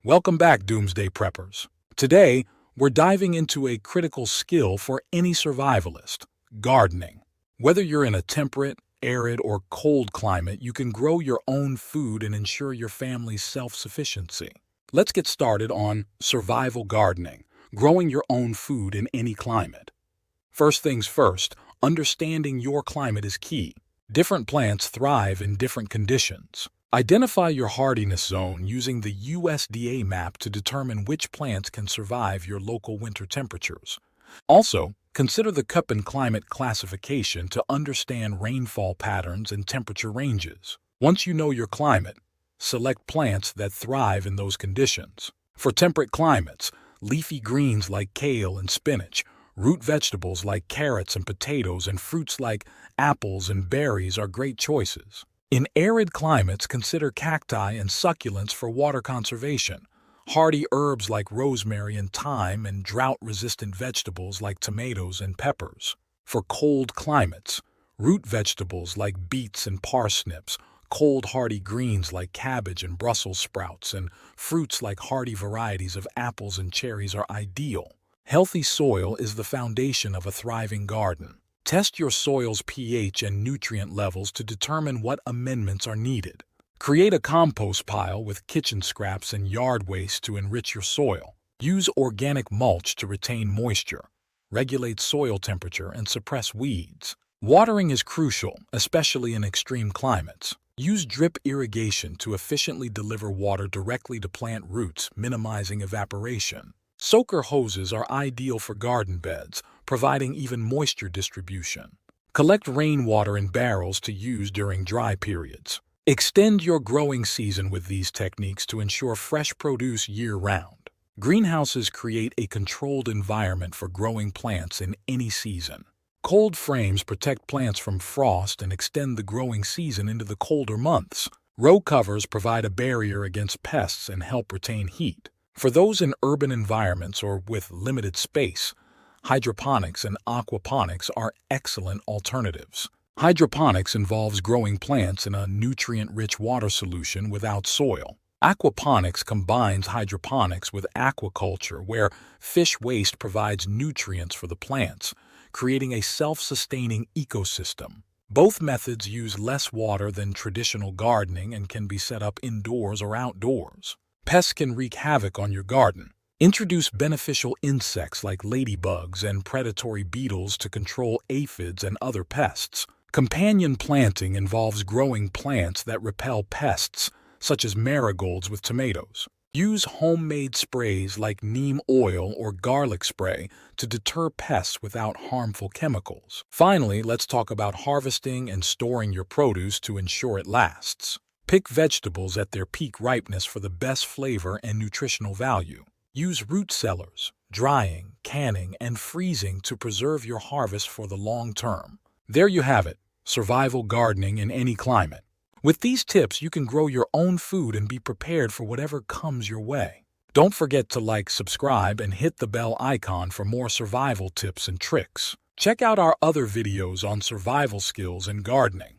Welcome back, Doomsday Preppers. Today, we're diving into a critical skill for any survivalist: gardening. Whether you're in a temperate, arid, or cold climate, you can grow your own food and ensure your family's self-sufficiency. Let's get started on survival gardening, growing your own food in any climate. First things first, understanding your climate is key. Different plants thrive in different conditions. Identify your hardiness zone using the USDA map to determine which plants can survive your local winter temperatures. Also, consider the Köppen climate classification to understand rainfall patterns and temperature ranges. Once you know your climate, select plants that thrive in those conditions. For temperate climates, leafy greens like kale and spinach, root vegetables like carrots and potatoes, and fruits like apples and berries are great choices. In arid climates, consider cacti and succulents for water conservation, hardy herbs like rosemary and thyme, and drought-resistant vegetables like tomatoes and peppers. For cold climates, root vegetables like beets and parsnips, cold hardy greens like cabbage and Brussels sprouts, and fruits like hardy varieties of apples and cherries are ideal. Healthy soil is the foundation of a thriving garden. Test your soil's pH and nutrient levels to determine what amendments are needed. Create a compost pile with kitchen scraps and yard waste to enrich your soil. Use organic mulch to retain moisture, regulate soil temperature, and suppress weeds. Watering is crucial, especially in extreme climates. Use drip irrigation to efficiently deliver water directly to plant roots, minimizing evaporation. Soaker hoses are ideal for garden beds, providing even moisture distribution. Collect rainwater in barrels to use during dry periods. Extend your growing season with these techniques to ensure fresh produce year-round. Greenhouses create a controlled environment for growing plants in any season. Cold frames protect plants from frost and extend the growing season into the colder months. Row covers provide a barrier against pests and help retain heat. For those in urban environments or with limited space, hydroponics and aquaponics are excellent alternatives. Hydroponics involves growing plants in a nutrient-rich water solution without soil. Aquaponics combines hydroponics with aquaculture, where fish waste provides nutrients for the plants, creating a self-sustaining ecosystem. Both methods use less water than traditional gardening and can be set up indoors or outdoors. Pests can wreak havoc on your garden. Introduce beneficial insects like ladybugs and predatory beetles to control aphids and other pests. Companion planting involves growing plants that repel pests, such as marigolds with tomatoes. Use homemade sprays like neem oil or garlic spray to deter pests without harmful chemicals. Finally, let's talk about harvesting and storing your produce to ensure it lasts. Pick vegetables at their peak ripeness for the best flavor and nutritional value. Use root cellars, drying, canning, and freezing to preserve your harvest for the long term. There you have it, survival gardening in any climate. With these tips, you can grow your own food and be prepared for whatever comes your way. Don't forget to like, subscribe, and hit the bell icon for more survival tips and tricks. Check out our other videos on survival skills and gardening.